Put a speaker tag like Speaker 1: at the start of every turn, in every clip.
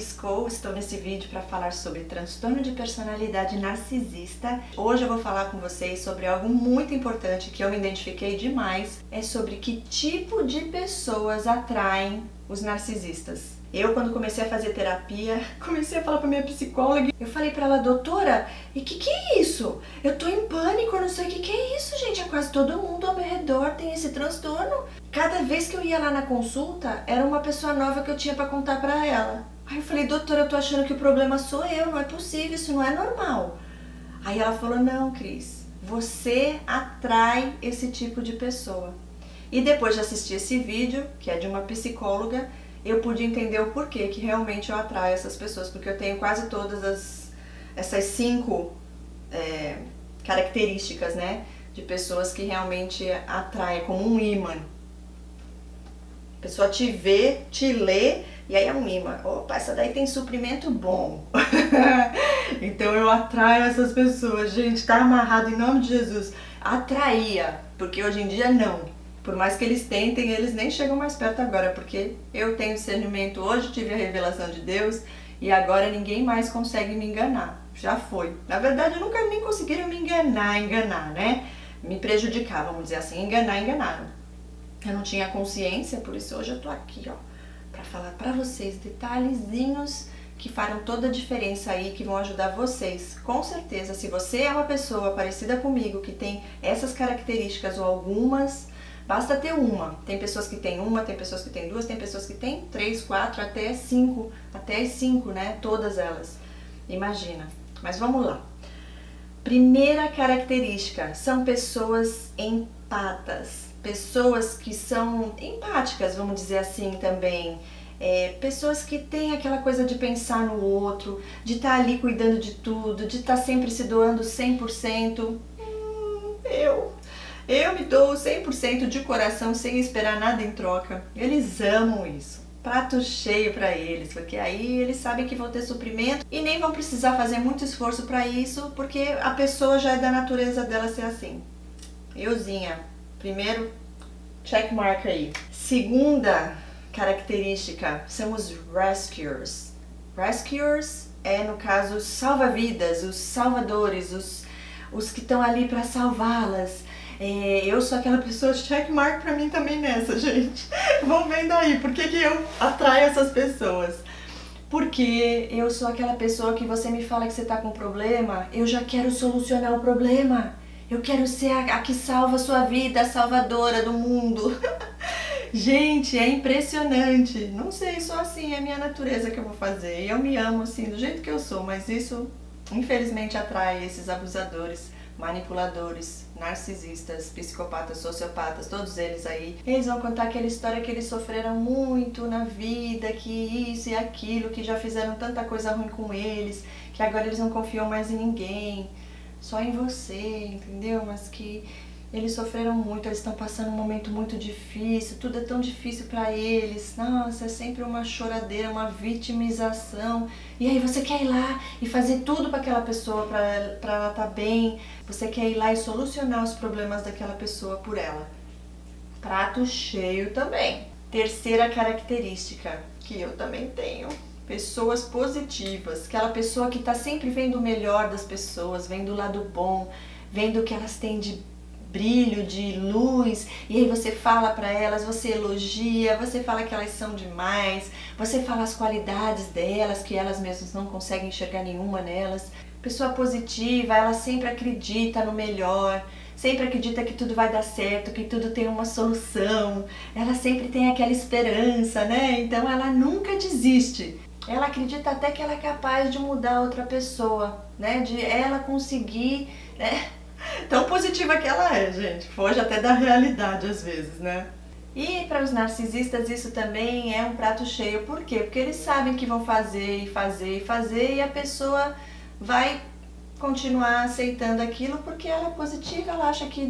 Speaker 1: Piscou, estou nesse vídeo para falar sobre transtorno de personalidade narcisista. Hoje eu vou falar com vocês sobre algo muito importante que eu me identifiquei demais, é sobre que tipo de pessoas atraem os narcisistas. Eu, quando comecei a fazer terapia, comecei a falar pra minha psicóloga, eu falei pra ela, doutora, e que é isso? Eu tô em pânico, eu não sei o que é isso, gente, é quase todo mundo ao meu redor tem esse transtorno. Cada vez que eu ia lá na consulta, era uma pessoa nova que eu tinha pra contar pra ela. Aí eu falei, doutora, eu tô achando que o problema sou eu, não é possível, isso não é normal. Aí ela falou, não, Cris, você atrai esse tipo de pessoa. E depois de assistir esse vídeo, que é de uma psicóloga, eu pude entender o porquê que realmente eu atraio essas pessoas, porque eu tenho quase todas essas 5 características, né, de pessoas que realmente atraem como um imã. A pessoa te vê, te lê, e aí é um imã. Opa, essa daí tem suprimento bom. Então eu atraio essas pessoas, gente, tá amarrado em nome de Jesus. Atraía, porque hoje em dia não. Por mais que eles tentem, eles nem chegam mais perto agora, porque eu tenho discernimento hoje, tive a revelação de Deus e agora ninguém mais consegue me enganar. Já foi. Na verdade, eu nunca nem conseguiram me enganar, né? Me prejudicar, vamos dizer assim, enganaram. Eu não tinha consciência, por isso hoje eu tô aqui, ó, pra falar pra vocês detalhezinhos que farão toda a diferença aí, que vão ajudar vocês. Com certeza, se você é uma pessoa parecida comigo, que tem essas características ou algumas, basta ter uma. Tem pessoas que têm uma, tem pessoas que têm 2, tem pessoas que têm 3, 4, até 5. Até as 5, né? Todas elas. Imagina. Mas vamos lá. Primeira característica, são pessoas empatas. Pessoas que são empáticas, vamos dizer assim também. Pessoas que têm aquela coisa de pensar no outro, de estar ali cuidando de tudo, de estar sempre se doando 100%. Eu me dou 100% de coração sem esperar nada em troca. Eles amam isso. Prato cheio para eles, porque aí eles sabem que vão ter suprimento e nem vão precisar fazer muito esforço para isso, porque a pessoa já é da natureza dela ser assim. Euzinha, primeiro, check mark aí. Segunda característica são os rescuers. Rescuers é, no caso, os salva-vidas, os salvadores, os que estão ali para salvá-las. Eu sou aquela pessoa, checkmark pra mim também nessa, gente. Vão vendo aí, por que eu atraio essas pessoas? Porque eu sou aquela pessoa que você me fala que você tá com um problema, eu já quero solucionar o problema. Eu quero ser a que salva a sua vida, a salvadora do mundo. Gente, é impressionante. Não sei, só assim, é a minha natureza que eu vou fazer. E eu me amo assim, do jeito que eu sou, mas isso, infelizmente, atrai esses abusadores, manipuladores, narcisistas, psicopatas, sociopatas, todos eles aí. Eles vão contar aquela história que eles sofreram muito na vida, que isso e aquilo, que já fizeram tanta coisa ruim com eles, que agora eles não confiam mais em ninguém, só em você, entendeu? Mas que eles sofreram muito, eles estão passando um momento muito difícil, tudo é tão difícil pra eles, nossa, é sempre uma choradeira, uma vitimização, e aí você quer ir lá e fazer tudo pra aquela pessoa, pra ela estar bem, você quer ir lá e solucionar os problemas daquela pessoa por ela. Prato cheio também. Terceira característica, que eu também tenho, pessoas positivas, aquela pessoa que tá sempre vendo o melhor das pessoas, vendo o lado bom, vendo o que elas têm de brilho, de luz, e aí você fala para elas, você elogia, você fala que elas são demais, você fala as qualidades delas, que elas mesmas não conseguem enxergar nenhuma nelas. Pessoa positiva, ela sempre acredita no melhor, sempre acredita que tudo vai dar certo, que tudo tem uma solução, ela sempre tem aquela esperança, né? Então ela nunca desiste. Ela acredita até que ela é capaz de mudar outra pessoa, né? De ela conseguir, né? Tão positiva que ela é, gente. Foge até da realidade às vezes, né? E para os narcisistas isso também é um prato cheio. Por quê? Porque eles sabem que vão fazer e a pessoa vai continuar aceitando aquilo porque ela é positiva, ela acha que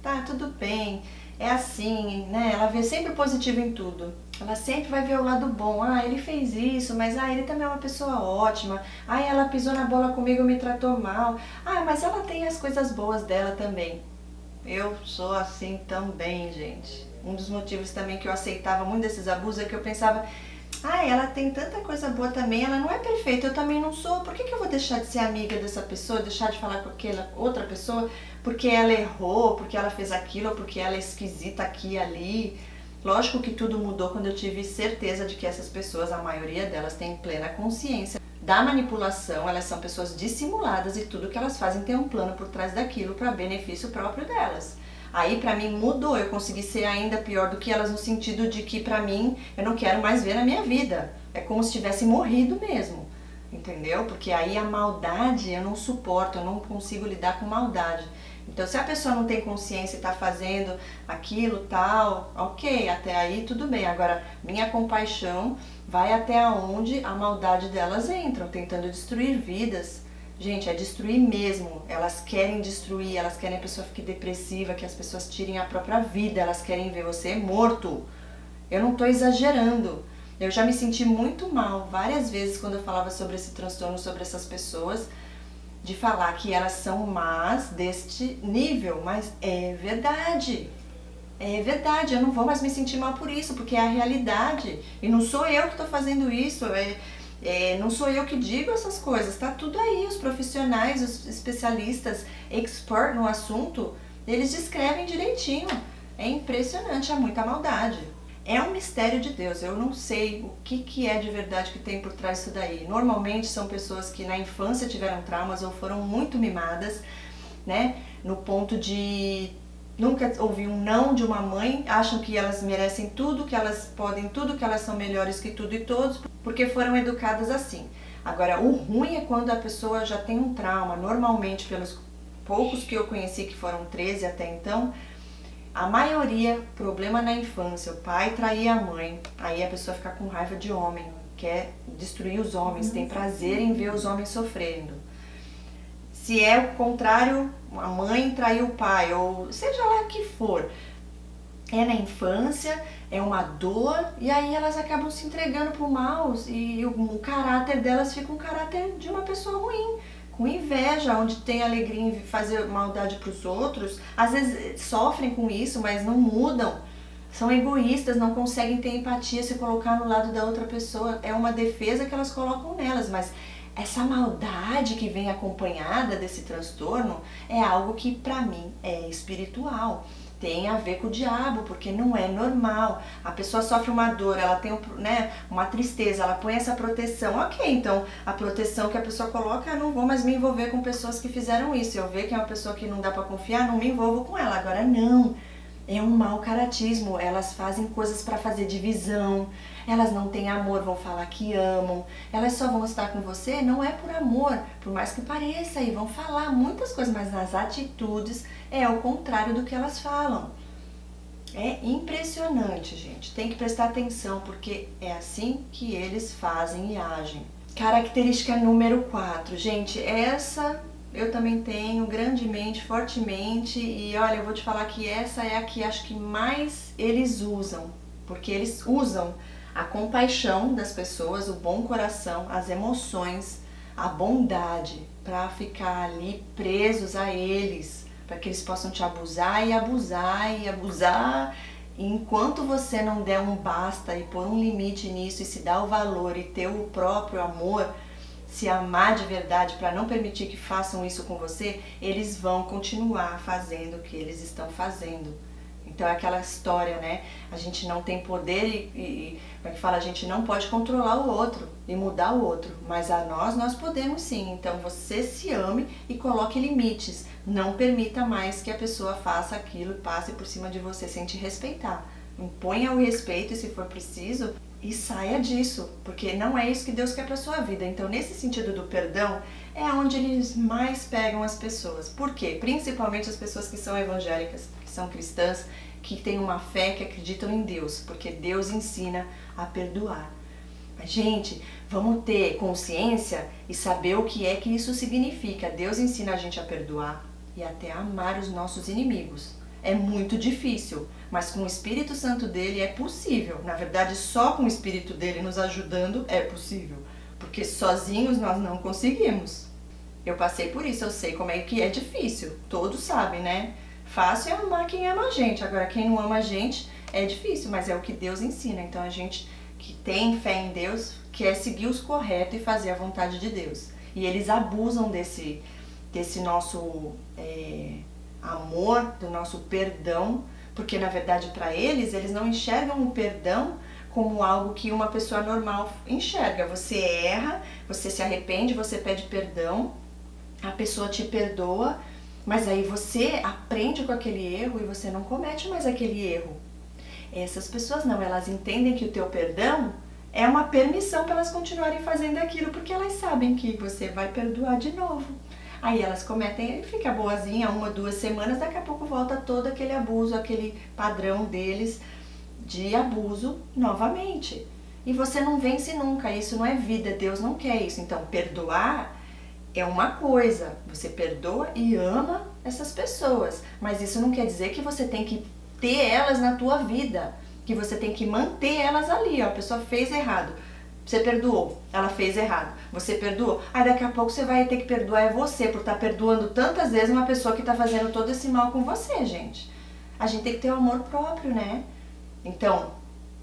Speaker 1: tá tudo bem, é assim, né? Ela vê sempre o positivo em tudo. Ela sempre vai ver o lado bom. Ah, ele fez isso, mas ele também é uma pessoa ótima. Ah, ela pisou na bola comigo e me tratou mal. Ah, mas ela tem as coisas boas dela também. Eu sou assim também, gente. Um dos motivos também que eu aceitava muito desses abusos é que eu pensava, Ah, ela tem tanta coisa boa também, ela não é perfeita, eu também não sou. Por que eu vou deixar de ser amiga dessa pessoa, deixar de falar com aquela outra pessoa porque ela errou, porque ela fez aquilo, ou porque ela é esquisita aqui e ali? Lógico que tudo mudou quando eu tive certeza de que essas pessoas, a maioria delas, tem plena consciência da manipulação, elas são pessoas dissimuladas e tudo que elas fazem tem um plano por trás daquilo para benefício próprio delas. Aí pra mim mudou, eu consegui ser ainda pior do que elas no sentido de que pra mim eu não quero mais ver na minha vida. É como se tivesse morrido mesmo, entendeu? Porque aí a maldade eu não suporto, eu não consigo lidar com maldade. Então se a pessoa não tem consciência e tá fazendo aquilo tal, ok, até aí tudo bem. Agora minha compaixão vai até onde a maldade delas entra, tentando destruir vidas. Gente, é destruir mesmo. Elas querem destruir, elas querem que a pessoa fique depressiva, que as pessoas tirem a própria vida, elas querem ver você morto. Eu não tô exagerando. Eu já me senti muito mal várias vezes quando eu falava sobre esse transtorno, sobre essas pessoas, de falar que elas são más deste nível, mas é verdade. É verdade, eu não vou mais me sentir mal por isso, porque é a realidade. E não sou eu que tô fazendo isso, não sou eu que digo essas coisas, tá tudo aí, os profissionais, os especialistas, expert no assunto, eles descrevem direitinho. É impressionante, há muita maldade. É um mistério de Deus, eu não sei o que é de verdade que tem por trás disso daí. Normalmente são pessoas que na infância tiveram traumas ou foram muito mimadas, né, no ponto de nunca ouvir um não de uma mãe, acham que elas merecem tudo, que elas podem tudo, que elas são melhores que tudo e todos, porque foram educadas assim. Agora, o ruim é quando a pessoa já tem um trauma, normalmente pelos poucos que eu conheci, que foram 13 até então, a maioria, problema na infância, o pai traía a mãe, aí a pessoa fica com raiva de homem, quer destruir os homens, tem prazer em ver os homens sofrendo. Se é o contrário, a mãe traiu o pai, ou seja lá o que for, é na infância, é uma dor, e aí elas acabam se entregando pro mal, e o caráter delas fica um caráter de uma pessoa ruim, com inveja, onde tem alegria em fazer maldade pros outros, às vezes sofrem com isso, mas não mudam, são egoístas, não conseguem ter empatia, se colocar no lado da outra pessoa, é uma defesa que elas colocam nelas, mas essa maldade que vem acompanhada desse transtorno é algo que pra mim é espiritual. Tem a ver com o diabo, porque não é normal. A pessoa sofre uma dor, ela tem uma tristeza, ela põe essa proteção. Ok, então a proteção que a pessoa coloca, eu não vou mais me envolver com pessoas que fizeram isso. Eu ver que é uma pessoa que não dá pra confiar, não me envolvo com ela. Agora não. É um mau caratismo, elas fazem coisas para fazer divisão, elas não têm amor, vão falar que amam, elas só vão estar com você, não é por amor, por mais que pareça, e vão falar muitas coisas, mas nas atitudes é o contrário do que elas falam. É impressionante, gente, tem que prestar atenção, porque é assim que eles fazem e agem. Característica número 4, gente, essa eu também tenho grandemente, fortemente, e olha, eu vou te falar que essa é a que acho que mais eles usam, porque eles usam a compaixão das pessoas, o bom coração, as emoções, a bondade, para ficar ali presos a eles, para que eles possam te abusar e abusar e abusar. E enquanto você não der um basta e pôr um limite nisso e se dar o valor e ter o próprio amor, se amar de verdade para não permitir que façam isso com você, eles vão continuar fazendo o que eles estão fazendo. Então é aquela história, né? A gente não tem poder como é que fala? A gente não pode controlar o outro e mudar o outro, mas a nós podemos sim. Então você se ame e coloque limites. Não permita mais que a pessoa faça aquilo e passe por cima de você sem te respeitar. Imponha o respeito e, se for preciso, e saia disso, porque não é isso que Deus quer para sua vida. Então, nesse sentido do perdão, é onde eles mais pegam as pessoas. Por quê? Principalmente as pessoas que são evangélicas, que são cristãs, que têm uma fé, que acreditam em Deus, porque Deus ensina a perdoar. Mas, gente, vamos ter consciência e saber o que é que isso significa. Deus ensina a gente a perdoar e até a amar os nossos inimigos. É muito difícil, mas com o Espírito Santo dele é possível. Na verdade, só com o Espírito dele nos ajudando é possível, porque sozinhos nós não conseguimos. Eu passei por isso, eu sei como é que é difícil, todos sabem, né? Fácil é amar quem ama a gente, agora quem não ama a gente é difícil, mas é o que Deus ensina. Então a gente que tem fé em Deus, quer seguir os corretos e fazer a vontade de Deus. E eles abusam desse nosso amor, do nosso perdão, porque na verdade para eles não enxergam o perdão como algo que uma pessoa normal enxerga. Você erra, você se arrepende, você pede perdão, a pessoa te perdoa, mas aí você aprende com aquele erro e você não comete mais aquele erro. Essas pessoas não, elas entendem que o teu perdão é uma permissão para elas continuarem fazendo aquilo, porque elas sabem que você vai perdoar de novo. Aí elas cometem, fica boazinha, 1 ou 2 semanas, daqui a pouco volta todo aquele abuso, aquele padrão deles de abuso novamente. E você não vence nunca, isso não é vida, Deus não quer isso. Então perdoar é uma coisa, você perdoa e ama essas pessoas, mas isso não quer dizer que você tem que ter elas na tua vida, que você tem que manter elas ali, ó. A pessoa fez errado, você perdoou, ela fez errado, você perdoou, aí daqui a pouco você vai ter que perdoar você por estar perdoando tantas vezes uma pessoa que está fazendo todo esse mal com você, gente. A gente tem que ter o amor próprio, né? Então,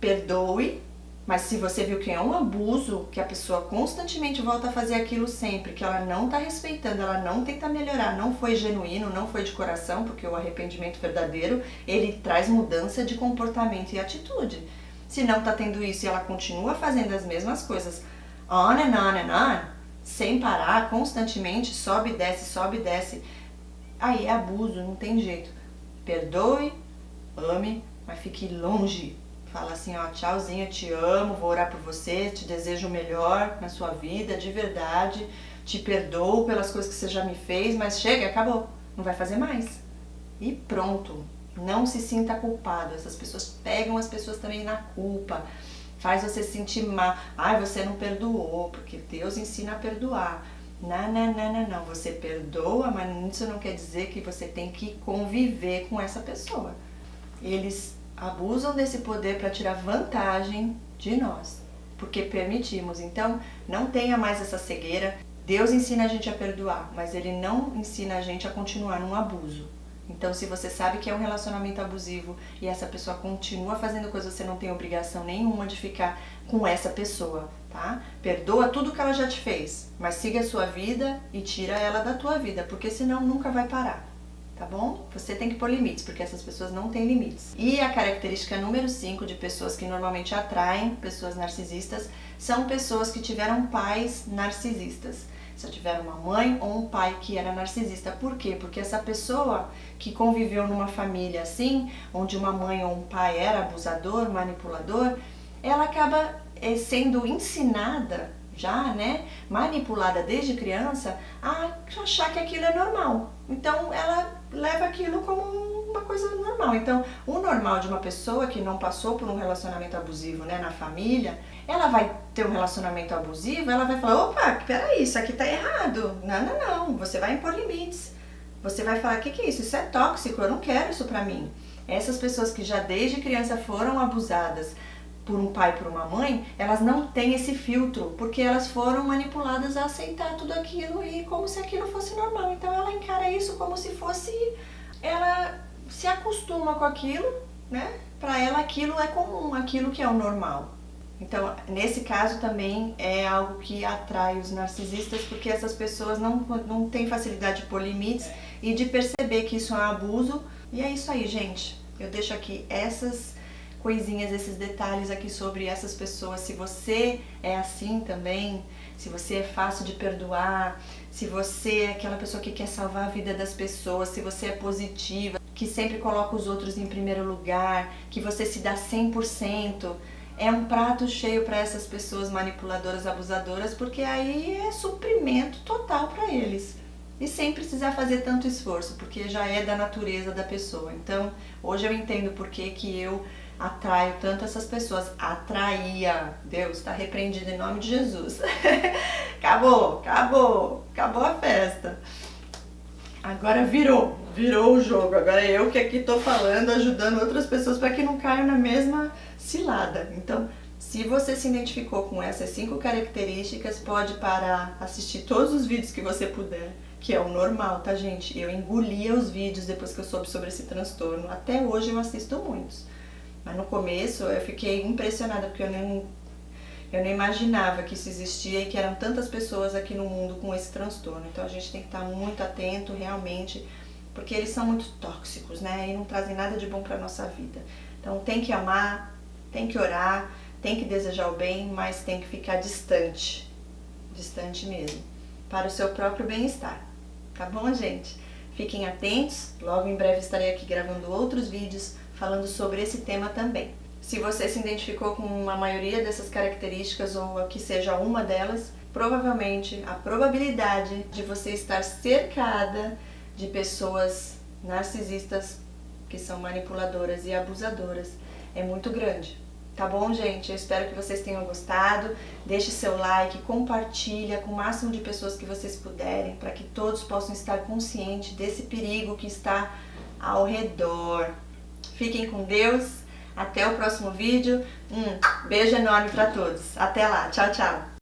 Speaker 1: perdoe, mas se você viu que é um abuso, que a pessoa constantemente volta a fazer aquilo sempre, que ela não está respeitando, ela não tenta melhorar, não foi genuíno, não foi de coração, porque o arrependimento verdadeiro, ele traz mudança de comportamento e atitude. Se não está tendo isso e ela continua fazendo as mesmas coisas, on and on and on, sem parar, constantemente, sobe e desce, aí é abuso, não tem jeito. Perdoe, ame, mas fique longe. Fala assim, ó, tchauzinho, eu te amo, vou orar por você, te desejo o melhor na sua vida, de verdade, te perdoo pelas coisas que você já me fez, mas chega, acabou, não vai fazer mais. E pronto, não se sinta culpado. Essas pessoas pegam as pessoas também na culpa, faz você sentir mal, você não perdoou, porque Deus ensina a perdoar. Não, você perdoa, mas isso não quer dizer que você tem que conviver com essa pessoa. Eles abusam desse poder para tirar vantagem de nós, porque permitimos. Então, não tenha mais essa cegueira. Deus ensina a gente a perdoar, mas Ele não ensina a gente a continuar num abuso. Então, se você sabe que é um relacionamento abusivo e essa pessoa continua fazendo coisas, você não tem obrigação nenhuma de ficar com essa pessoa, tá? Perdoa tudo que ela já te fez, mas siga a sua vida e tira ela da tua vida, porque senão nunca vai parar. Tá bom? Você tem que pôr limites, porque essas pessoas não têm limites. E a característica número 5 de pessoas que normalmente atraem pessoas narcisistas são pessoas que tiveram pais narcisistas. Se tiveram uma mãe ou um pai que era narcisista. Por quê? Porque essa pessoa que conviveu numa família assim, onde uma mãe ou um pai era abusador, manipulador, ela acaba sendo ensinada já, né, manipulada desde criança a achar que aquilo é normal. Então ela leva aquilo como uma coisa normal. Então o normal de uma pessoa que não passou por um relacionamento abusivo, né, na família, ela vai ter um relacionamento abusivo, ela vai falar, opa, peraí, isso aqui tá errado. Não, você vai impor limites. Você vai falar, o que é isso? Isso é tóxico, eu não quero isso pra mim. Essas pessoas que já desde criança foram abusadas por um pai e por uma mãe, elas não têm esse filtro, porque elas foram manipuladas a aceitar tudo aquilo e como se aquilo fosse normal. Então ela encara isso como se fosse, ela se acostuma com aquilo, né? Para ela aquilo é comum, aquilo que é o normal. Então, nesse caso também é algo que atrai os narcisistas, porque essas pessoas não têm facilidade de pôr limites e de perceber que isso é um abuso. E é isso aí, gente. Eu deixo aqui essas coisinhas, esses detalhes aqui sobre essas pessoas. Se você é assim também, se você é fácil de perdoar, se você é aquela pessoa que quer salvar a vida das pessoas, se você é positiva, que sempre coloca os outros em primeiro lugar, que você se dá 100%, é um prato cheio para essas pessoas manipuladoras, abusadoras, porque aí é suprimento total para eles. E sem precisar fazer tanto esforço, porque já é da natureza da pessoa. Então, hoje eu entendo por que eu atraio tanto essas pessoas. Atraía. Deus está repreendido em nome de Jesus. Acabou a festa. Agora virou o jogo. Agora eu que aqui tô falando, ajudando outras pessoas para que não caiam na mesma cilada. Então, se você se identificou com essas 5 características, pode parar, assistir todos os vídeos que você puder, que é o normal, tá, gente? Eu engolia os vídeos depois que eu soube sobre esse transtorno. Até hoje eu assisto muitos. Mas no começo eu fiquei impressionada, porque eu Eu não imaginava que isso existia e que eram tantas pessoas aqui no mundo com esse transtorno. Então a gente tem que estar muito atento realmente, porque eles são muito tóxicos, né? E não trazem nada de bom para nossa vida. Então tem que amar, tem que orar, tem que desejar o bem, mas tem que ficar distante. Distante mesmo, para o seu próprio bem-estar. Tá bom, gente? Fiquem atentos, logo em breve estarei aqui gravando outros vídeos falando sobre esse tema também. Se você se identificou com a maioria dessas características ou que seja uma delas, provavelmente a probabilidade de você estar cercada de pessoas narcisistas que são manipuladoras e abusadoras é muito grande. Tá bom, gente? Eu espero que vocês tenham gostado. Deixe seu like, compartilha com o máximo de pessoas que vocês puderem, para que todos possam estar conscientes desse perigo que está ao redor. Fiquem com Deus. Até o próximo vídeo. Beijo enorme para todos. Até lá. Tchau, tchau.